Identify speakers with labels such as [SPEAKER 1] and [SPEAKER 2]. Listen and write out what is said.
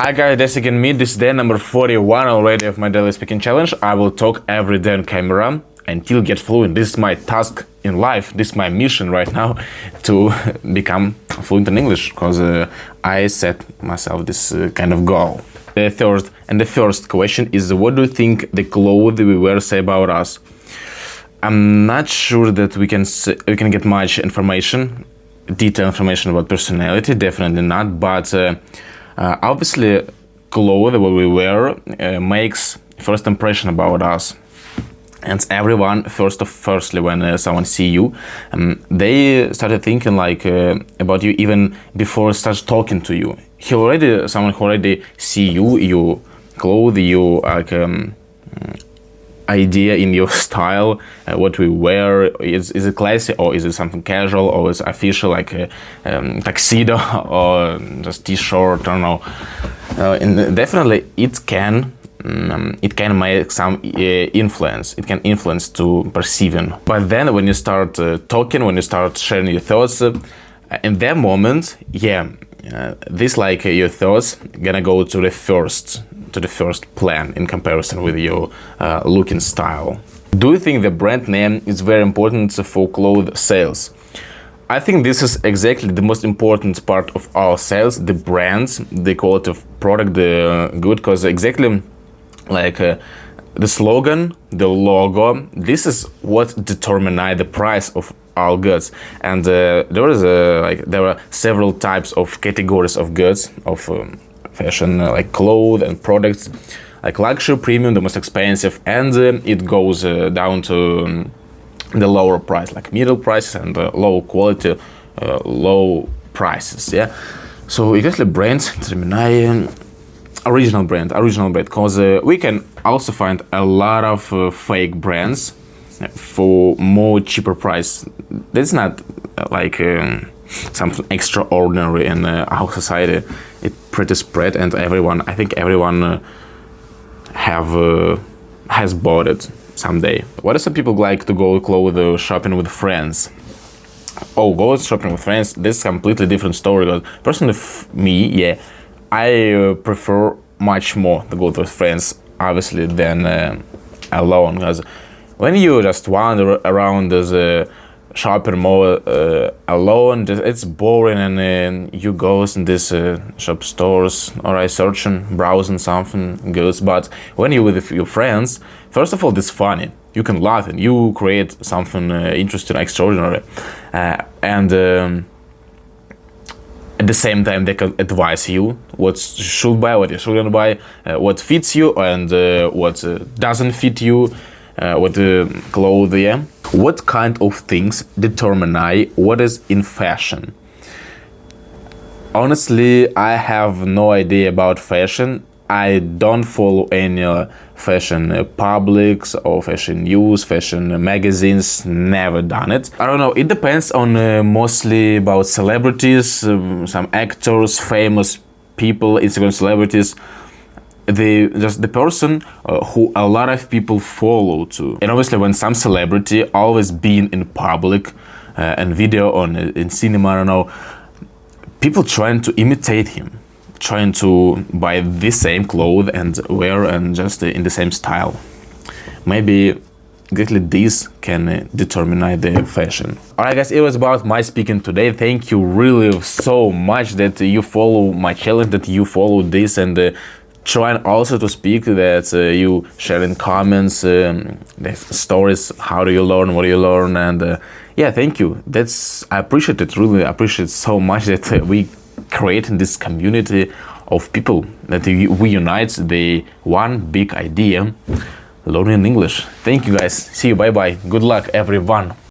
[SPEAKER 1] Hi guys, that's again me. This is day number 41 already of my daily speaking challenge. I will talk every day on camera until get fluent. This is my task in life. This is my mission right now to become fluent in English, because I set myself this kind of goal. The first question is, what do you think the clothes we wear say about us? I'm not sure that we can get much information, detailed information about personality. Definitely not, but obviously clothes what we wear makes first impression about us. And everyone, firstly, when someone see you, they started thinking like about you even before starts talking to you. Someone who already see you, your clothes, you like idea in your style, what we wear, is it classy or is it something casual or is it official like a tuxedo or just t-shirt, I don't know. And definitely it can make some influence. It can influence to perceiving. But then when you start talking, when you start sharing your thoughts, in that moment, this like your thoughts gonna go to the first plan in comparison with your looking style. Do you think the brand name is very important for clothes sales? I think this is exactly the most important part of our sales, the brands, the quality of product, the good, because exactly like the slogan, the logo, this is what determines the price of our goods. And there are several types of categories of goods, of fashion, like clothes and products, like luxury, premium, the most expensive, and it goes down to the lower price, like middle prices, and low quality, low prices. Yeah, so exactly brands determine original brand, because we can also find a lot of fake brands for more cheaper price. That's not like something extraordinary in our society. It's pretty spread, and I think everyone has bought it someday. What if some people like to go clothes shopping with friends? Oh, go shopping with friends, this is a completely different story. Because personally, me, I prefer much more to go with friends, obviously, than alone. Because when you just wander around this shopping mall alone, it's boring, and you go in this shop stores, or searching, browsing something good. But when you're with your friends, first of all, it's funny. You can laugh and you create something interesting, extraordinary, and at the same time, they can advise you what you should buy, what you shouldn't buy, what fits you and what doesn't fit you, what clothes. Yeah. What kind of things determine what is in fashion? Honestly, I have no idea about fashion. I don't follow any fashion publics or fashion news, fashion magazines, never done it. I don't know, it depends on mostly about celebrities, some actors, famous people, Instagram celebrities. Just the person who a lot of people follow too. And obviously when some celebrity always been in public and video on in cinema, I don't know, people trying to imitate him, trying to buy the same clothes and wear and just in the same style. Maybe exactly this can determine the fashion. Alright guys, it was about my speaking today. Thank you really so much that you follow my challenge, that you follow this, and trying also to speak, that you share in comments the stories, how do you learn, what do you learn, and thank you. I appreciate it, really appreciate so much that we create this community of people, that we unite the one big idea, learning English. Thank you guys, see you, bye bye, good luck everyone.